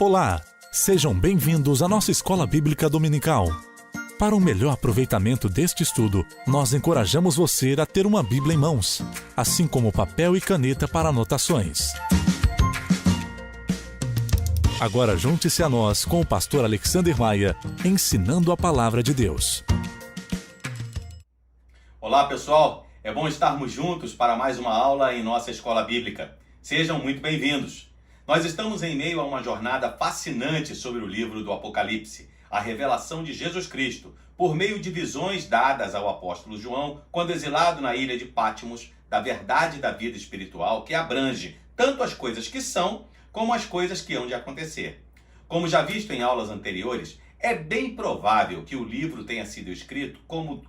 Olá, sejam bem-vindos à nossa Escola Bíblica Dominical. Para um melhor aproveitamento deste estudo, nós encorajamos você a ter uma Bíblia em mãos, assim como papel e caneta para anotações. Agora junte-se a nós com o pastor Alexander Maia, ensinando a Palavra de Deus. Olá pessoal, é bom estarmos juntos para mais uma aula em nossa Escola Bíblica. Sejam muito bem-vindos. Nós estamos em meio a uma jornada fascinante sobre o livro do Apocalipse, a revelação de Jesus Cristo, por meio de visões dadas ao apóstolo João, quando exilado na ilha de Patmos, da verdade da vida espiritual que abrange tanto as coisas que são, como as coisas que hão de acontecer. Como já visto em aulas anteriores, é bem provável que o livro tenha sido escrito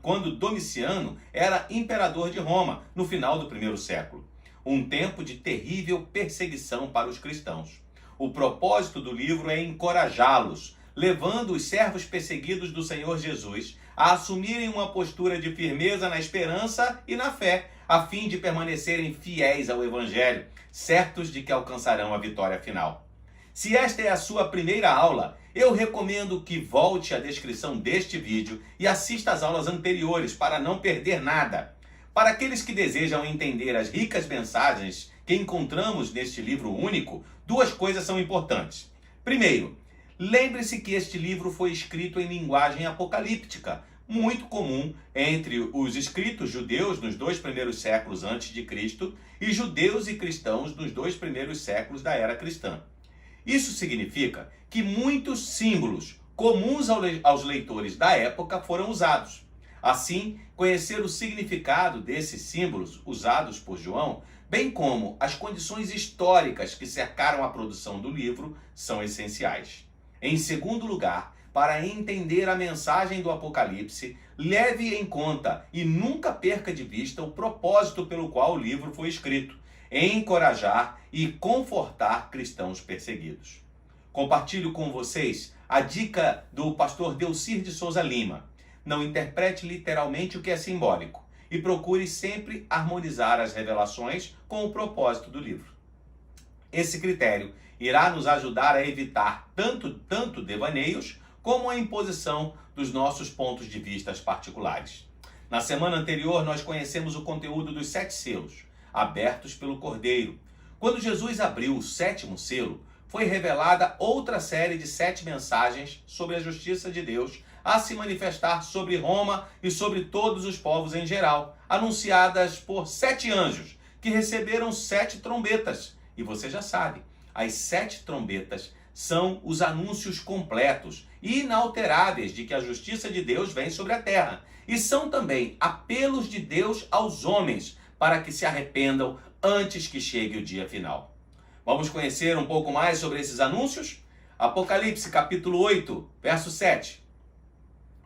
quando Domiciano era imperador de Roma, no final do primeiro século. Um tempo de terrível perseguição para os cristãos. O propósito do livro é encorajá-los, levando os servos perseguidos do Senhor Jesus a assumirem uma postura de firmeza na esperança e na fé, a fim de permanecerem fiéis ao Evangelho, certos de que alcançarão a vitória final. Se esta é a sua primeira aula, eu recomendo que volte à descrição deste vídeo e assista às aulas anteriores para não perder nada. Para aqueles que desejam entender as ricas mensagens que encontramos neste livro único, duas coisas são importantes. Primeiro, lembre-se que este livro foi escrito em linguagem apocalíptica, muito comum entre os escritos judeus nos 2 primeiros séculos antes de Cristo e judeus e cristãos nos 2 primeiros séculos da era cristã. Isso significa que muitos símbolos comuns aos leitores da época foram usados. Assim, conhecer o significado desses símbolos usados por João, bem como as condições históricas que cercaram a produção do livro, são essenciais. Em segundo lugar, para entender a mensagem do Apocalipse, leve em conta e nunca perca de vista o propósito pelo qual o livro foi escrito: encorajar e confortar cristãos perseguidos. Compartilho com vocês a dica do pastor Delcir de Souza Lima. Não interprete literalmente o que é simbólico e procure sempre harmonizar as revelações com o propósito do livro. Esse critério irá nos ajudar a evitar tanto devaneios como a imposição dos nossos pontos de vista particulares. Na semana anterior, nós conhecemos o conteúdo dos 7 selos, abertos pelo Cordeiro. Quando Jesus abriu o 7º selo, foi revelada outra série de 7 mensagens sobre a justiça de Deus a se manifestar sobre Roma e sobre todos os povos em geral, anunciadas por 7 anjos, que receberam 7 trombetas. E você já sabe, as 7 trombetas são os anúncios completos e inalteráveis de que a justiça de Deus vem sobre a terra. E são também apelos de Deus aos homens para que se arrependam antes que chegue o dia final. Vamos conhecer um pouco mais sobre esses anúncios? Apocalipse capítulo 8, verso 7.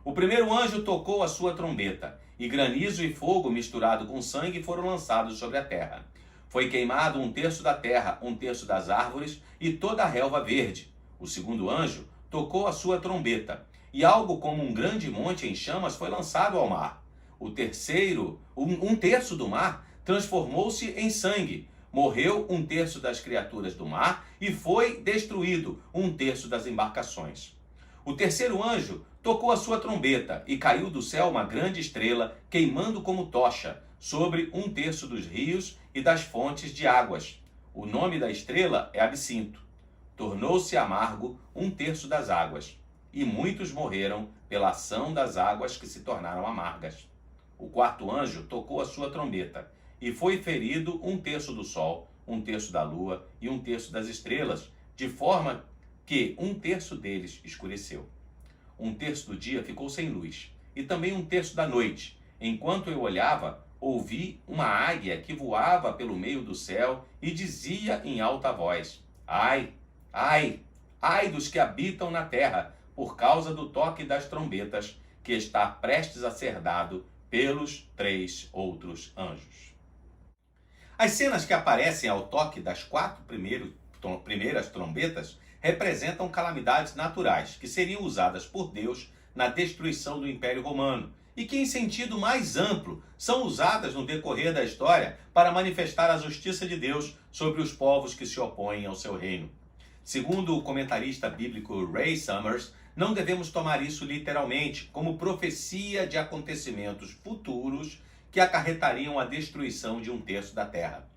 O primeiro anjo tocou a sua trombeta, e granizo e fogo misturado com sangue foram lançados sobre a terra. Foi queimado 1/3 da terra, 1/3 das árvores e toda a relva verde. O segundo anjo tocou a sua trombeta, e algo como um grande monte em chamas foi lançado ao mar. O terceiro, 1/3 do mar, transformou-se em sangue. Morreu 1/3 das criaturas do mar e foi destruído 1/3 das embarcações. O terceiro anjo tocou a sua trombeta e caiu do céu uma grande estrela, queimando como tocha, sobre 1/3 dos rios e das fontes de águas. O nome da estrela é Absinto. Tornou-se amargo 1/3 das águas, e muitos morreram pela ação das águas que se tornaram amargas. O quarto anjo tocou a sua trombeta, e foi ferido 1/3 do sol, 1/3 da lua e 1/3 das estrelas, de forma que 1/3 deles escureceu. 1/3 do dia ficou sem luz, e também 1/3 da noite. Enquanto eu olhava, ouvi uma águia que voava pelo meio do céu e dizia em alta voz: Ai, ai, ai dos que habitam na terra, por causa do toque das trombetas, que está prestes a ser dado pelos 3 outros anjos. As cenas que aparecem ao toque das 4 primeiras trombetas representam calamidades naturais que seriam usadas por Deus na destruição do Império Romano e que, em sentido mais amplo, são usadas no decorrer da história para manifestar a justiça de Deus sobre os povos que se opõem ao seu reino. Segundo o comentarista bíblico Ray Summers, não devemos tomar isso literalmente, como profecia de acontecimentos futuros que acarretariam a destruição de 1/3 da terra.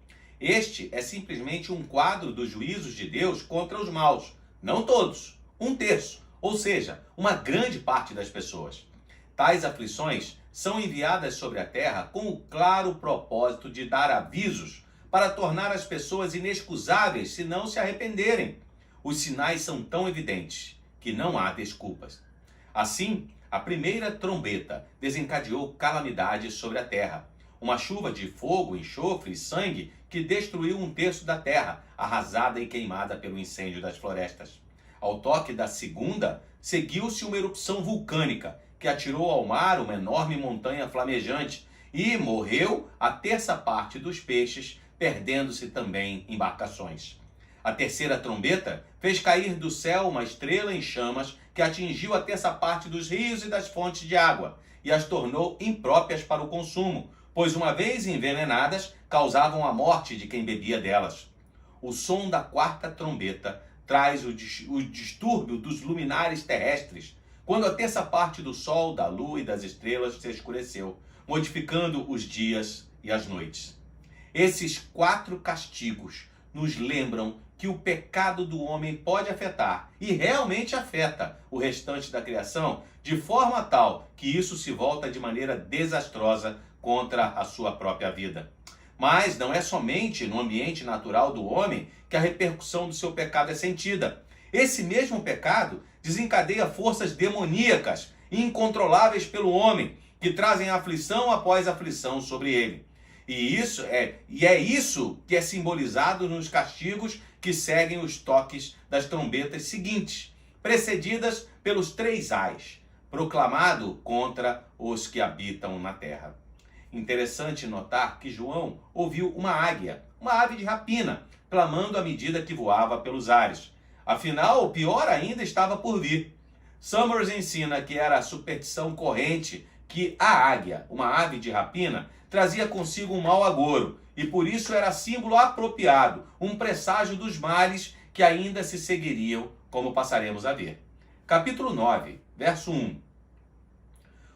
Este é simplesmente um quadro dos juízos de Deus contra os maus, não todos, 1/3, ou seja, uma grande parte das pessoas. Tais aflições são enviadas sobre a terra com o claro propósito de dar avisos para tornar as pessoas inexcusáveis se não se arrependerem. Os sinais são tão evidentes que não há desculpas. Assim, a primeira trombeta desencadeou calamidade sobre a terra. Uma chuva de fogo, enxofre e sangue que destruiu 1/3 da terra, arrasada e queimada pelo incêndio das florestas. Ao toque da segunda, seguiu-se uma erupção vulcânica que atirou ao mar uma enorme montanha flamejante e morreu a 1/3 parte dos peixes, perdendo-se também embarcações. A terceira trombeta fez cair do céu uma estrela em chamas que atingiu a 1/3 parte dos rios e das fontes de água e as tornou impróprias para o consumo, pois uma vez envenenadas, causavam a morte de quem bebia delas. O som da quarta trombeta traz o distúrbio dos luminares terrestres, quando a 1/3 parte do sol, da lua e das estrelas se escureceu, modificando os dias e as noites. Esses 4 castigos nos lembram que o pecado do homem pode afetar, e realmente afeta, o restante da criação, de forma tal que isso se volta de maneira desastrosa contra a sua própria vida. Mas não é somente no ambiente natural do homem que a repercussão do seu pecado é sentida. Esse mesmo pecado desencadeia forças demoníacas e incontroláveis pelo homem, que trazem aflição após aflição sobre ele. E é isso que é simbolizado nos castigos que seguem os toques das trombetas seguintes, precedidas pelos 3 ais, proclamado contra os que habitam na terra. Interessante notar que João ouviu uma águia, uma ave de rapina, clamando à medida que voava pelos ares. Afinal, o pior ainda estava por vir. Summers ensina que era a superstição corrente que a águia, uma ave de rapina, trazia consigo um mau agouro, e por isso era símbolo apropriado, um presságio dos males que ainda se seguiriam, como passaremos a ver. Capítulo 9, verso 1.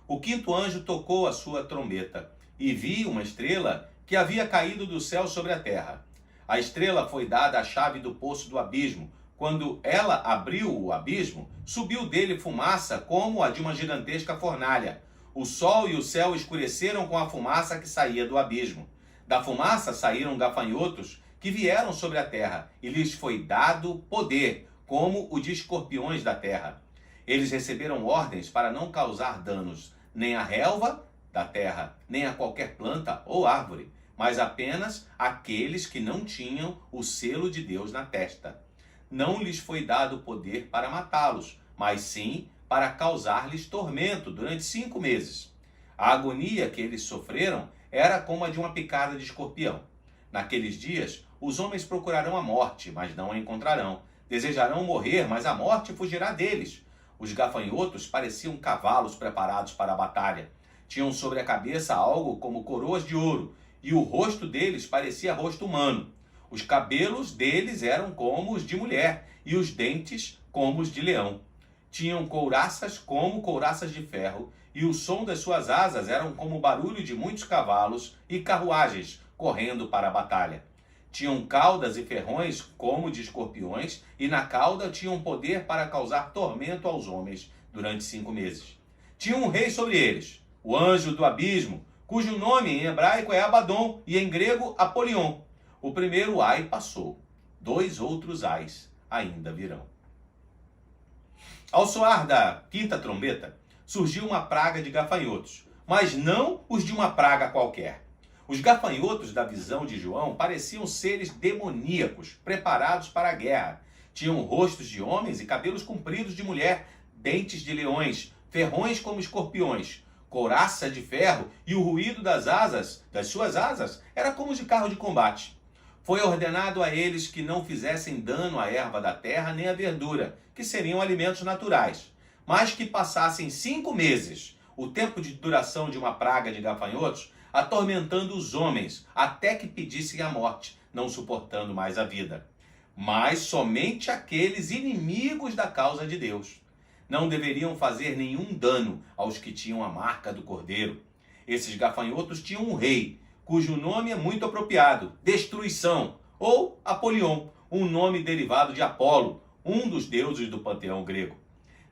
O 5º anjo tocou a sua trombeta, e vi uma estrela que havia caído do céu sobre a terra. A estrela foi dada a chave do poço do abismo. Quando ela abriu o abismo, subiu dele fumaça como a de uma gigantesca fornalha. O sol e o céu escureceram com a fumaça que saía do abismo. Da fumaça saíram gafanhotos que vieram sobre a terra, e lhes foi dado poder, como o de escorpiões da terra. Eles receberam ordens para não causar danos nem à relva da terra, nem a qualquer planta ou árvore, mas apenas àqueles que não tinham o selo de Deus na testa. Não lhes foi dado poder para matá-los, mas sim para causar-lhes tormento durante 5 meses. A agonia que eles sofreram era como a de uma picada de escorpião. Naqueles dias, os homens procurarão a morte, mas não a encontrarão. Desejarão morrer, mas a morte fugirá deles. Os gafanhotos pareciam cavalos preparados para a batalha. Tinham sobre a cabeça algo como coroas de ouro, e o rosto deles parecia rosto humano. Os cabelos deles eram como os de mulher, e os dentes como os de leão. Tinham couraças como couraças de ferro, e o som das suas asas eram como o barulho de muitos cavalos e carruagens correndo para a batalha. Tinham caudas e ferrões como de escorpiões, e na cauda tinham poder para causar tormento aos homens durante 5 meses. Tinha um rei sobre eles, o anjo do abismo, cujo nome em hebraico é Abaddon e em grego Apolion. O primeiro ai passou, 2 outros ais ainda virão. Ao soar da 5ª trombeta, surgiu uma praga de gafanhotos, mas não os de uma praga qualquer. Os gafanhotos da visão de João pareciam seres demoníacos, preparados para a guerra. Tinham rostos de homens e cabelos compridos de mulher, dentes de leões, ferrões como escorpiões, couraça de ferro, e o ruído das suas asas, era como o de carro de combate. Foi ordenado a eles que não fizessem dano à erva da terra nem à verdura, que seriam alimentos naturais, mas que passassem 5 meses, o tempo de duração de uma praga de gafanhotos, atormentando os homens, até que pedissem a morte, não suportando mais a vida. mas somente aqueles inimigos da causa de Deus. Não deveriam fazer nenhum dano aos que tinham a marca do Cordeiro. Esses gafanhotos tinham um rei, cujo nome é muito apropriado, Destruição, ou Apolion, um nome derivado de Apolo, um dos deuses do panteão grego.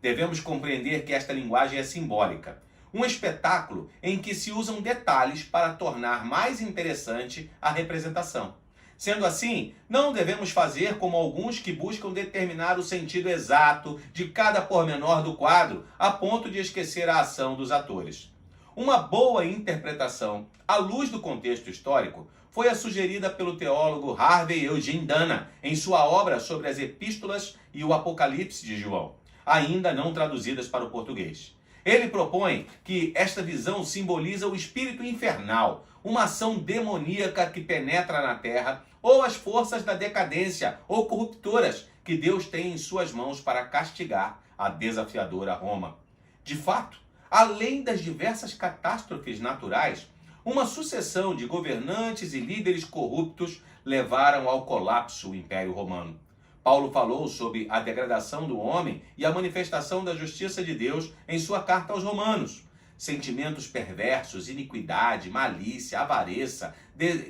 Devemos compreender que esta linguagem é simbólica, um espetáculo em que se usam detalhes para tornar mais interessante a representação. Sendo assim, não devemos fazer como alguns que buscam determinar o sentido exato de cada pormenor do quadro, a ponto de esquecer a ação dos atores. Uma boa interpretação, à luz do contexto histórico, foi a sugerida pelo teólogo Harvey Eugene Dana em sua obra sobre as Epístolas e o Apocalipse de João, ainda não traduzidas para o português. Ele propõe que esta visão simboliza o espírito infernal, uma ação demoníaca que penetra na terra, ou as forças da decadência ou corruptoras que Deus tem em suas mãos para castigar a desafiadora Roma. De fato, além das diversas catástrofes naturais, uma sucessão de governantes e líderes corruptos levaram ao colapso do Império Romano. Paulo falou sobre a degradação do homem e a manifestação da justiça de Deus em sua carta aos Romanos. Sentimentos perversos, iniquidade, malícia, avareza,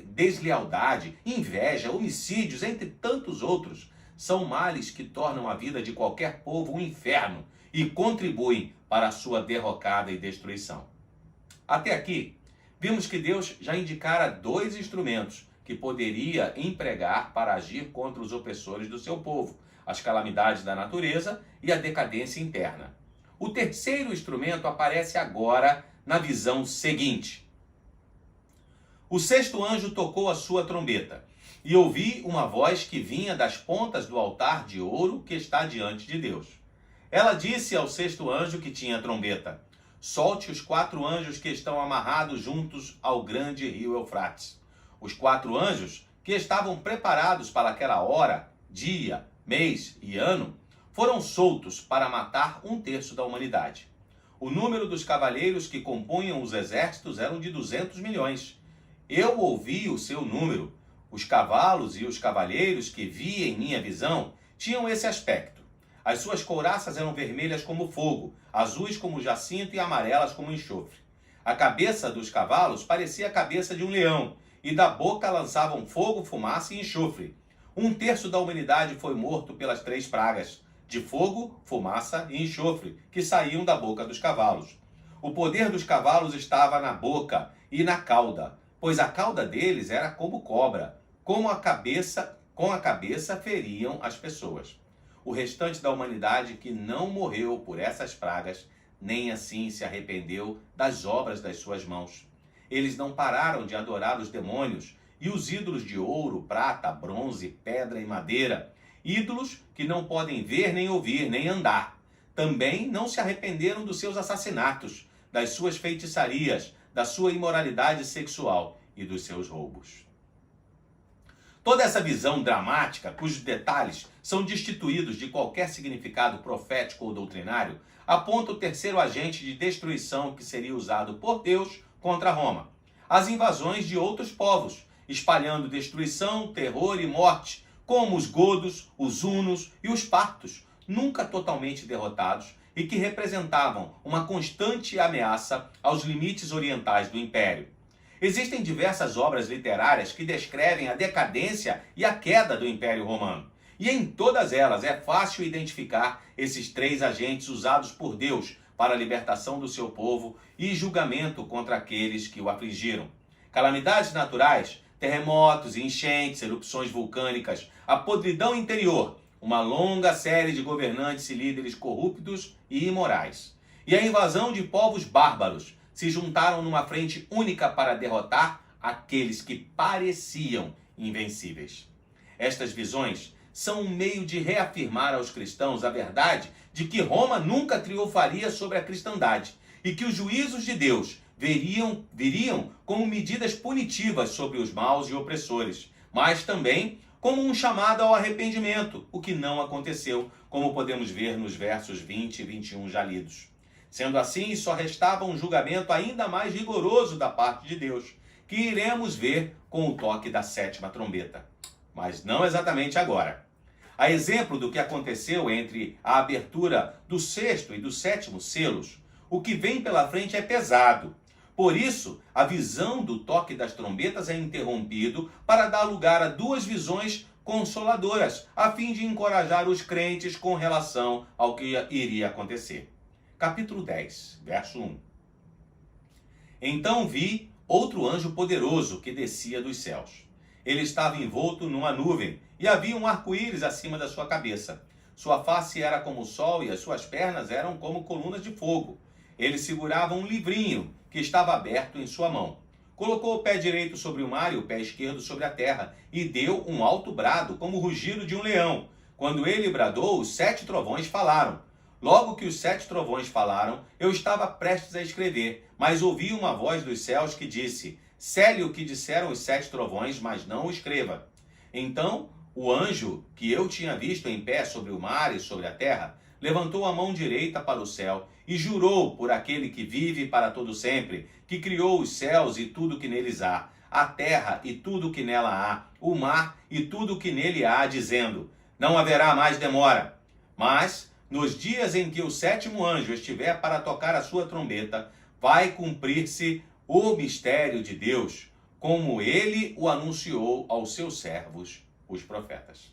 deslealdade, inveja, homicídios, entre tantos outros, são males que tornam a vida de qualquer povo um inferno e contribuem para a sua derrocada e destruição. Até aqui, vimos que Deus já indicara 2 instrumentos que poderia empregar para agir contra os opressores do seu povo, as calamidades da natureza e a decadência interna. O terceiro instrumento aparece agora na visão seguinte. O 6º anjo tocou a sua trombeta, e ouvi uma voz que vinha das pontas do altar de ouro que está diante de Deus. Ela disse ao 6º anjo que tinha a trombeta: solte os 4 anjos que estão amarrados juntos ao grande rio Eufrates. Os 4 anjos, que estavam preparados para aquela hora, dia, mês e ano, foram soltos para matar 1/3 da humanidade. O número dos cavaleiros que compunham os exércitos eram de 200 milhões. Eu ouvi o seu número. Os cavalos e os cavaleiros que vi em minha visão tinham esse aspecto. As suas couraças eram vermelhas como fogo, azuis como jacinto e amarelas como enxofre. A cabeça dos cavalos parecia a cabeça de um leão, e da boca lançavam fogo, fumaça e enxofre. 1/3 da humanidade foi morto pelas 3 pragas, de fogo, fumaça e enxofre, que saíam da boca dos cavalos. O poder dos cavalos estava na boca e na cauda, pois a cauda deles era como cobra, com a cabeça feriam as pessoas. O restante da humanidade que não morreu por essas pragas, nem assim se arrependeu das obras das suas mãos. Eles não pararam de adorar os demônios e os ídolos de ouro, prata, bronze, pedra e madeira, ídolos que não podem ver, nem ouvir, nem andar. Também não se arrependeram dos seus assassinatos, das suas feitiçarias, da sua imoralidade sexual e dos seus roubos. Toda essa visão dramática, cujos detalhes são destituídos de qualquer significado profético ou doutrinário, aponta o terceiro agente de destruição que seria usado por Deus contra Roma: as invasões de outros povos, espalhando destruição, terror e morte, como os godos, os hunos e os partos, nunca totalmente derrotados e que representavam uma constante ameaça aos limites orientais do império. Existem diversas obras literárias que descrevem a decadência e a queda do Império Romano. E em todas elas é fácil identificar esses 3 agentes usados por Deus para a libertação do seu povo e julgamento contra aqueles que o afligiram. Calamidades naturais, terremotos e enchentes, erupções vulcânicas, a podridão interior, uma longa série de governantes e líderes corruptos e imorais. E a invasão de povos bárbaros se juntaram numa frente única para derrotar aqueles que pareciam invencíveis. Estas visões são um meio de reafirmar aos cristãos a verdade de que Roma nunca triunfaria sobre a cristandade e que os juízos de Deus viriam como medidas punitivas sobre os maus e opressores, mas também como um chamado ao arrependimento, o que não aconteceu, como podemos ver nos versos 20 e 21 já lidos. Sendo assim, só restava um julgamento ainda mais rigoroso da parte de Deus, que iremos ver com o toque da 7ª trombeta. Mas não exatamente agora. A exemplo do que aconteceu entre a abertura do sexto e do sétimo selos, o que vem pela frente é pesado. Por isso, a visão do toque das trombetas é interrompido para dar lugar a duas visões consoladoras, a fim de encorajar os crentes com relação ao que iria acontecer. Capítulo 10, verso 1. Então vi outro anjo poderoso que descia dos céus. Ele estava envolto numa nuvem e havia um arco-íris acima da sua cabeça. Sua face era como o sol e as suas pernas eram como colunas de fogo. Ele segurava um livrinho que estava aberto em sua mão. Colocou o pé direito sobre o mar e o pé esquerdo sobre a terra, e deu um alto brado, como o rugido de um leão. Quando ele bradou, os 7 trovões falaram. Logo que os 7 trovões falaram, eu estava prestes a escrever, mas ouvi uma voz dos céus que disse: cele o que disseram os 7 trovões, mas não o escreva. Então, o anjo que eu tinha visto em pé sobre o mar e sobre a terra, levantou a mão direita para o céu e jurou por aquele que vive para todo sempre, que criou os céus e tudo que neles há, a terra e tudo que nela há, o mar e tudo que nele há, dizendo: não haverá mais demora. Mas, nos dias em que o 7º anjo estiver para tocar a sua trombeta, vai cumprir-se o mistério de Deus, como ele o anunciou aos seus servos, os profetas.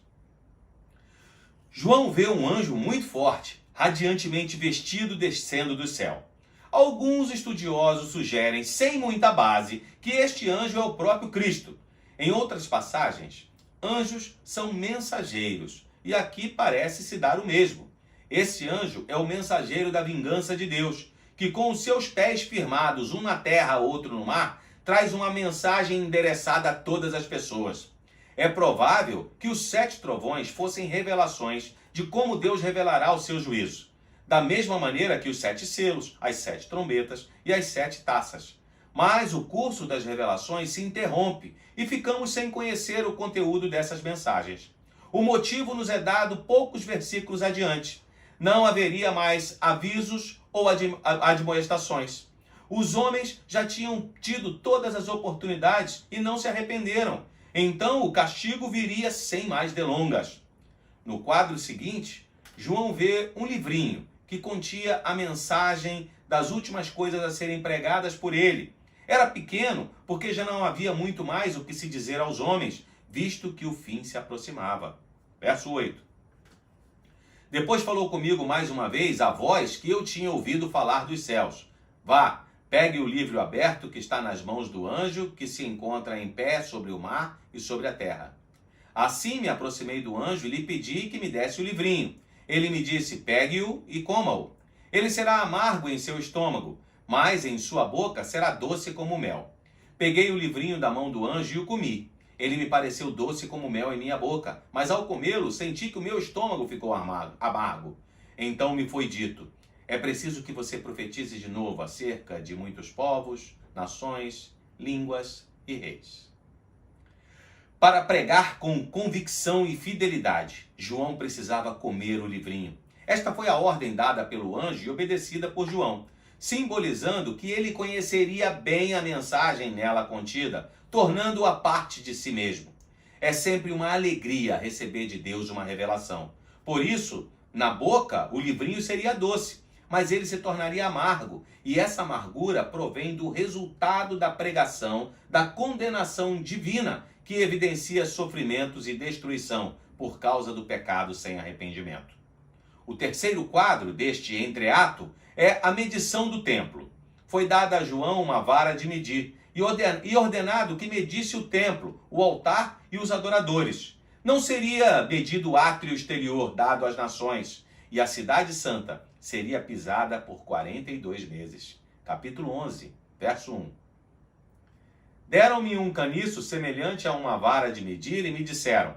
João vê um anjo muito forte, radiantemente vestido, descendo do céu. Alguns estudiosos sugerem, sem muita base, que este anjo é o próprio Cristo. Em outras passagens, anjos são mensageiros, e aqui parece se dar o mesmo. Esse anjo é o mensageiro da vingança de Deus, que com os seus pés firmados, um na terra, outro no mar, traz uma mensagem endereçada a todas as pessoas. É provável que os 7 trovões fossem revelações de como Deus revelará o seu juízo, da mesma maneira que os 7 selos, as 7 trombetas e as 7 taças. Mas o curso das revelações se interrompe e ficamos sem conhecer o conteúdo dessas mensagens. O motivo nos é dado poucos versículos adiante. Não haveria mais avisos ou admoestações. Os homens já tinham tido todas as oportunidades e não se arrependeram. Então o castigo viria sem mais delongas. No quadro seguinte, João vê um livrinho que continha a mensagem das últimas coisas a serem pregadas por ele. Era pequeno porque já não havia muito mais o que se dizer aos homens, visto que o fim se aproximava. Verso 8. Depois falou comigo mais uma vez a voz que eu tinha ouvido falar dos céus. Vá, pegue o livro aberto que está nas mãos do anjo que se encontra em pé sobre o mar e sobre a terra. Assim me aproximei do anjo e lhe pedi que me desse o livrinho. Ele me disse: pegue-o e coma-o. Ele será amargo em seu estômago, mas em sua boca será doce como mel. Peguei o livrinho da mão do anjo e o comi. Ele me pareceu doce como mel em minha boca, mas ao comê-lo senti que o meu estômago ficou amargo. Então me foi dito: é preciso que você profetize de novo acerca de muitos povos, nações, línguas e reis. Para pregar com convicção e fidelidade, João precisava comer o livrinho. Esta foi a ordem dada pelo anjo e obedecida por João, simbolizando que ele conheceria bem a mensagem nela contida, tornando-a parte de si mesmo. É sempre uma alegria receber de Deus uma revelação. Por isso, na boca, o livrinho seria doce, mas ele se tornaria amargo, e essa amargura provém do resultado da pregação, da condenação divina, que evidencia sofrimentos e destruição por causa do pecado sem arrependimento. O terceiro quadro deste entreato é a medição do templo. Foi dada a João uma vara de medir, e ordenado que medisse o templo, o altar e os adoradores. Não seria medido o átrio exterior dado às nações, e a cidade santa seria pisada por 42 meses. Capítulo 11, verso 1. Deram-me um caniço semelhante a uma vara de medir e me disseram: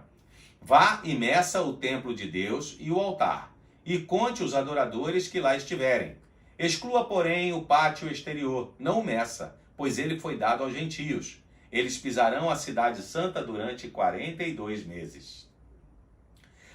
vá e meça o templo de Deus e o altar, e conte os adoradores que lá estiverem. Exclua, porém, o pátio exterior, não o meça, pois ele foi dado aos gentios. Eles pisarão a cidade santa durante 42 meses.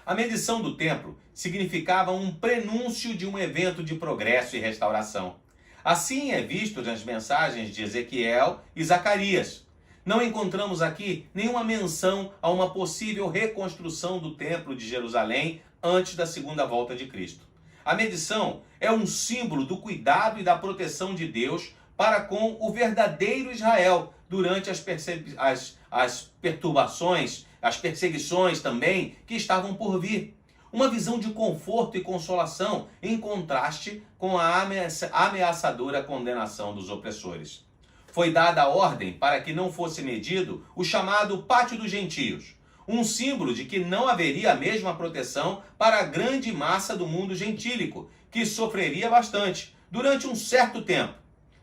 A medição do templo significava um prenúncio de um evento de progresso e restauração. Assim é visto nas mensagens de Ezequiel e Zacarias. Não encontramos aqui nenhuma menção a uma possível reconstrução do Templo de Jerusalém antes da segunda volta de Cristo. A medição é um símbolo do cuidado e da proteção de Deus para com o verdadeiro Israel durante as perturbações, as perseguições também que estavam por vir. Uma visão de conforto e consolação em contraste com a ameaçadora condenação dos opressores. Foi dada a ordem para que não fosse medido o chamado Pátio dos Gentios, um símbolo de que não haveria a mesma proteção para a grande massa do mundo gentílico, que sofreria bastante durante um certo tempo.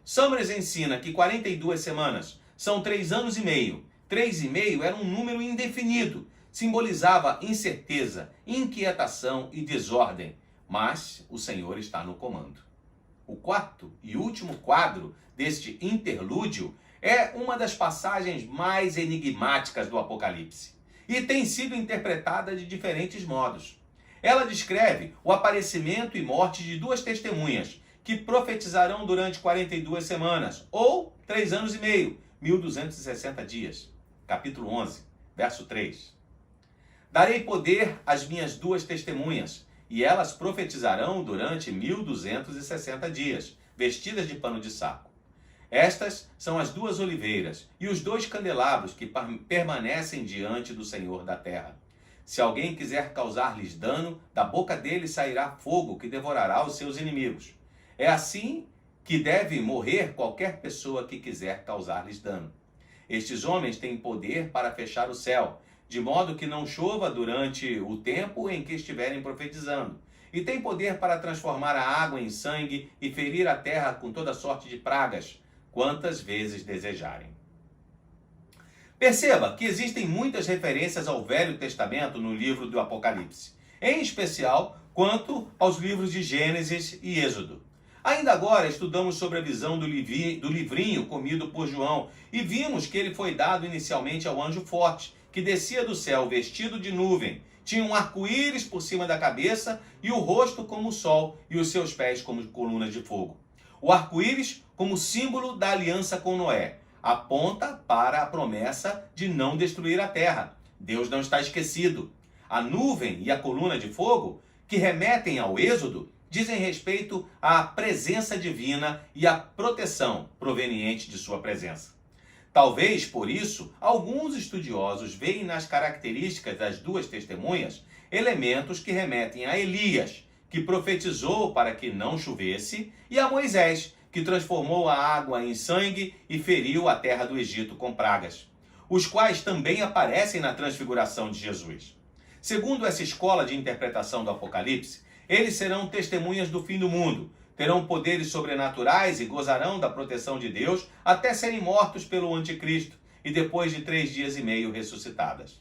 Summers ensina que 42 semanas são 3 anos e meio. 3,5 era um número indefinido, simbolizava incerteza, inquietação e desordem, mas o Senhor está no comando. O quarto e último quadro deste interlúdio é uma das passagens mais enigmáticas do Apocalipse e tem sido interpretada de diferentes modos. Ela descreve o aparecimento e morte de 2 testemunhas que profetizarão durante 42 semanas, ou 3 anos e meio, 1260 dias. Capítulo 11, verso 3. Darei poder às minhas 2 testemunhas, e elas profetizarão durante 1260 dias, vestidas de pano de saco. Estas são as 2 oliveiras e os 2 candelabros que permanecem diante do Senhor da terra. Se alguém quiser causar-lhes dano, da boca deles sairá fogo que devorará os seus inimigos. É assim que deve morrer qualquer pessoa que quiser causar-lhes dano. Estes homens têm poder para fechar o céu, de modo que não chova durante o tempo em que estiverem profetizando. E têm poder para transformar a água em sangue e ferir a terra com toda sorte de pragas, quantas vezes desejarem. Perceba que existem muitas referências ao Velho Testamento no livro do Apocalipse, em especial quanto aos livros de Gênesis e Êxodo. Ainda agora estudamos sobre a visão do livrinho comido por João e vimos que ele foi dado inicialmente ao anjo forte, que descia do céu vestido de nuvem, tinha um arco-íris por cima da cabeça e o rosto como o sol e os seus pés como colunas de fogo. O arco-íris como símbolo da aliança com Noé, aponta para a promessa de não destruir a terra. Deus não está esquecido. A nuvem e a coluna de fogo, que remetem ao Êxodo, dizem respeito à presença divina e à proteção proveniente de sua presença. Talvez, por isso, alguns estudiosos veem nas características das 2 testemunhas elementos que remetem a Elias, que profetizou para que não chovesse, e a Moisés, que transformou a água em sangue e feriu a terra do Egito com pragas, os quais também aparecem na transfiguração de Jesus. Segundo essa escola de interpretação do Apocalipse, eles serão testemunhas do fim do mundo, terão poderes sobrenaturais e gozarão da proteção de Deus até serem mortos pelo anticristo e depois de 3 dias e meio ressuscitadas.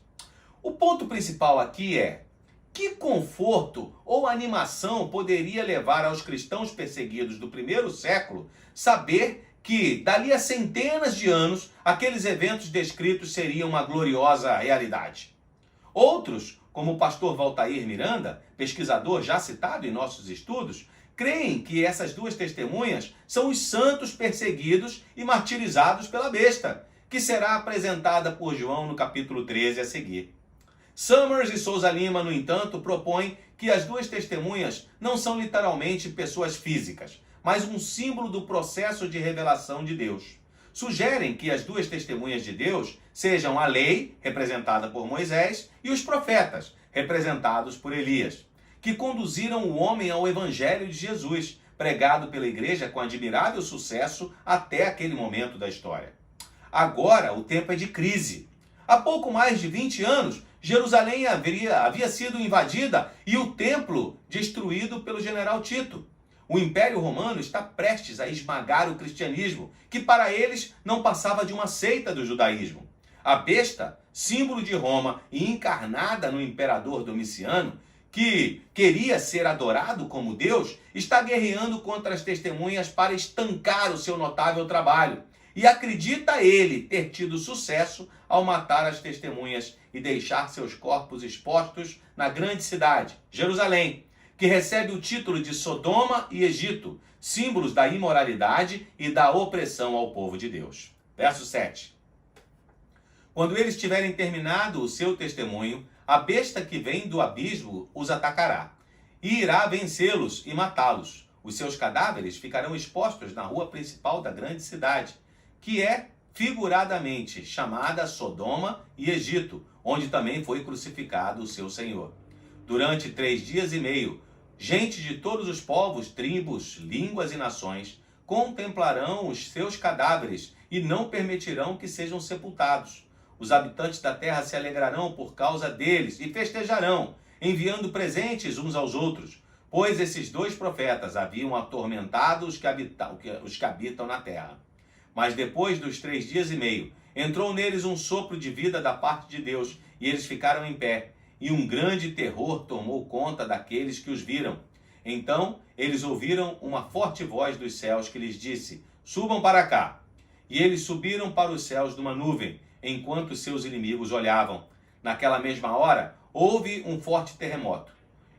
O ponto principal aqui é: que conforto ou animação poderia levar aos cristãos perseguidos do primeiro século saber que, dali a centenas de anos, aqueles eventos descritos seriam uma gloriosa realidade? Outros, como o pastor Valtair Miranda, pesquisador já citado em nossos estudos, creem que essas 2 testemunhas são os santos perseguidos e martirizados pela besta, que será apresentada por João no capítulo 13 a seguir. Summers e Souza Lima, no entanto, propõem que as 2 testemunhas não são literalmente pessoas físicas, mas um símbolo do processo de revelação de Deus. Sugerem que as 2 testemunhas de Deus sejam a lei, representada por Moisés, e os profetas, representados por Elias, que conduziram o homem ao Evangelho de Jesus, pregado pela igreja com admirável sucesso até aquele momento da história. Agora o tempo é de crise. Há pouco mais de 20 anos, Jerusalém havia sido invadida e o templo destruído pelo general Tito. O Império Romano está prestes a esmagar o cristianismo, que para eles não passava de uma seita do judaísmo. A besta, símbolo de Roma e encarnada no imperador Domiciano, que queria ser adorado como Deus, está guerreando contra as testemunhas para estancar o seu notável trabalho. E acredita ele ter tido sucesso ao matar as testemunhas e deixar seus corpos expostos na grande cidade, Jerusalém, que recebe o título de Sodoma e Egito, símbolos da imoralidade e da opressão ao povo de Deus. Verso 7. Quando eles tiverem terminado o seu testemunho, a besta que vem do abismo os atacará e irá vencê-los e matá-los. Os seus cadáveres ficarão expostos na rua principal da grande cidade, que é figuradamente chamada Sodoma e Egito, onde também foi crucificado o seu Senhor. Durante 3 dias e meio, gente de todos os povos, tribos, línguas e nações contemplarão os seus cadáveres e não permitirão que sejam sepultados. Os habitantes da terra se alegrarão por causa deles e festejarão, enviando presentes uns aos outros, pois esses 2 profetas haviam atormentado os que habitam na terra. Mas depois dos 3 dias e meio, entrou neles um sopro de vida da parte de Deus, e eles ficaram em pé, e um grande terror tomou conta daqueles que os viram. Então eles ouviram uma forte voz dos céus que lhes disse: subam para cá. E eles subiram para os céus numa nuvem, enquanto seus inimigos olhavam. Naquela mesma hora, houve um forte terremoto,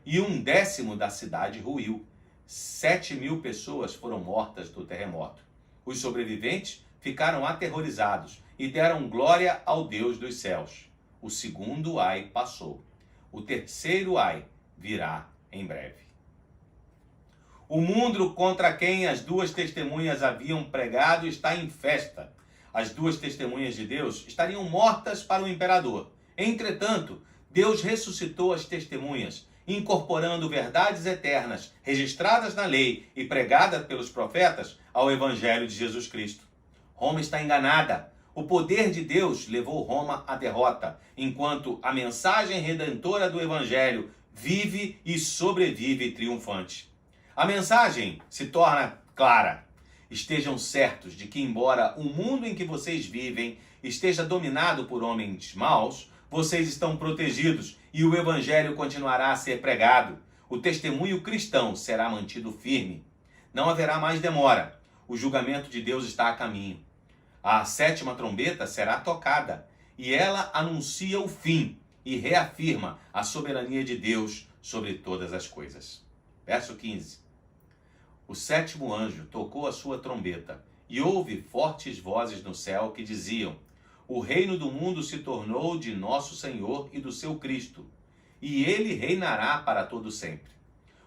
e 1/10 da cidade ruiu. 7.000 pessoas foram mortas do terremoto. Os sobreviventes ficaram aterrorizados e deram glória ao Deus dos céus. O segundo ai passou. O terceiro ai virá em breve. O mundo contra quem as 2 testemunhas haviam pregado está em festa. As 2 testemunhas de Deus estariam mortas para o imperador. Entretanto, Deus ressuscitou as testemunhas, incorporando verdades eternas registradas na lei e pregadas pelos profetas ao Evangelho de Jesus Cristo. Roma está enganada. O poder de Deus levou Roma à derrota, enquanto a mensagem redentora do Evangelho vive e sobrevive triunfante. A mensagem se torna clara. Estejam certos de que, embora o mundo em que vocês vivem esteja dominado por homens maus, vocês estão protegidos e o Evangelho continuará a ser pregado. O testemunho cristão será mantido firme. Não haverá mais demora. O julgamento de Deus está a caminho. A 7ª trombeta será tocada e ela anuncia o fim e reafirma a soberania de Deus sobre todas as coisas. Verso 15. O 7º anjo tocou a sua trombeta e houve fortes vozes no céu que diziam: o reino do mundo se tornou de nosso Senhor e do seu Cristo, e ele reinará para todo sempre.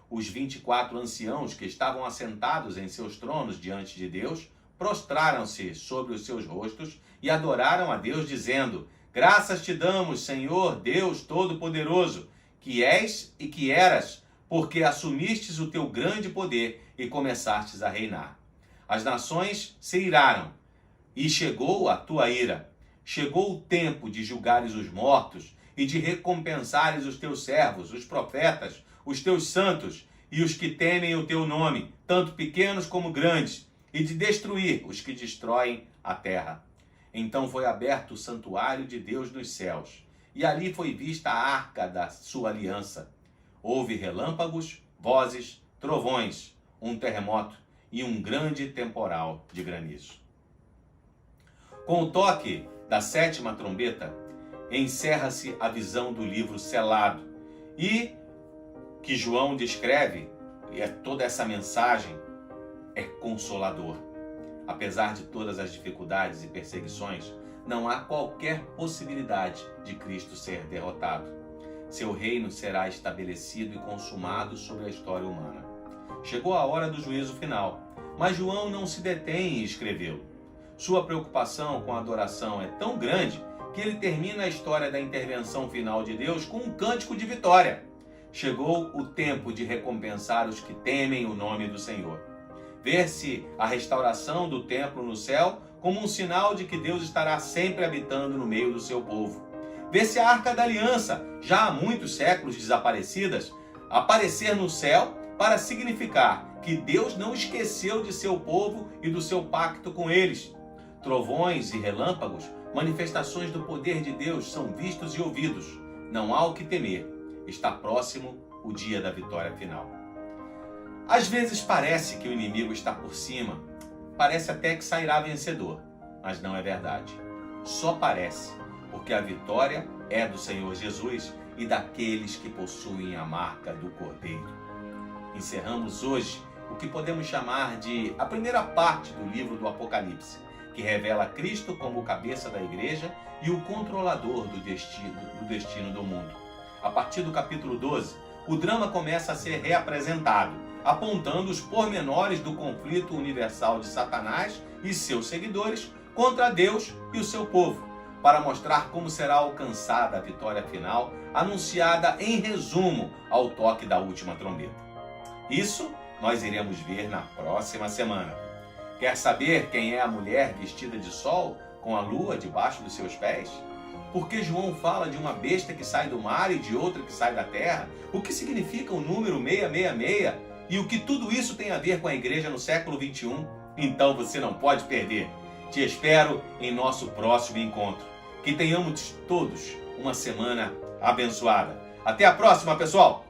Os 24 anciãos que estavam assentados em seus tronos diante de Deus prostraram-se sobre os seus rostos e adoraram a Deus, dizendo: graças te damos, Senhor Deus Todo-Poderoso, que és e que eras, porque assumistes o teu grande poder e começastes a reinar. As nações se iraram, e chegou a tua ira. Chegou o tempo de julgares os mortos e de recompensares os teus servos, os profetas, os teus santos e os que temem o teu nome, tanto pequenos como grandes, e de destruir os que destroem a terra. Então foi aberto o santuário de Deus nos céus, e ali foi vista a arca da sua aliança. Houve relâmpagos, vozes, trovões, um terremoto e um grande temporal de granizo. Com o toque da 7ª trombeta, encerra-se a visão do livro selado e que João descreve, e toda essa mensagem é consolador. Apesar de todas as dificuldades e perseguições, não há qualquer possibilidade de Cristo ser derrotado. Seu reino será estabelecido e consumado sobre a história humana. Chegou a hora do juízo final, mas João não se detém em escrevê-lo. Sua preocupação com a adoração é tão grande que ele termina a história da intervenção final de Deus com um cântico de vitória. Chegou o tempo de recompensar os que temem o nome do Senhor. Ver-se a restauração do templo no céu como um sinal de que Deus estará sempre habitando no meio do seu povo. Ver-se a Arca da Aliança, já há muitos séculos desaparecidas, aparecer no céu para significar que Deus não esqueceu de seu povo e do seu pacto com eles. Trovões e relâmpagos, manifestações do poder de Deus, são vistos e ouvidos. Não há o que temer. Está próximo o dia da vitória final. Às vezes parece que o inimigo está por cima, parece até que sairá vencedor, mas não é verdade. Só parece, porque a vitória é do Senhor Jesus e daqueles que possuem a marca do Cordeiro. Encerramos hoje o que podemos chamar de a primeira parte do livro do Apocalipse, que revela Cristo como o cabeça da igreja e o controlador do destino do mundo. A partir do capítulo 12, o drama começa a ser reapresentado, apontando os pormenores do conflito universal de Satanás e seus seguidores contra Deus e o seu povo, para mostrar como será alcançada a vitória final, anunciada em resumo ao toque da última trombeta. Isso nós iremos ver na próxima semana. Quer saber quem é a mulher vestida de sol, com a lua debaixo dos seus pés? Por que João fala de uma besta que sai do mar e de outra que sai da terra? O que significa o número 666? E o que tudo isso tem a ver com a igreja no século 21? Então você não pode perder. Te espero em nosso próximo encontro. Que tenhamos todos uma semana abençoada. Até a próxima, pessoal!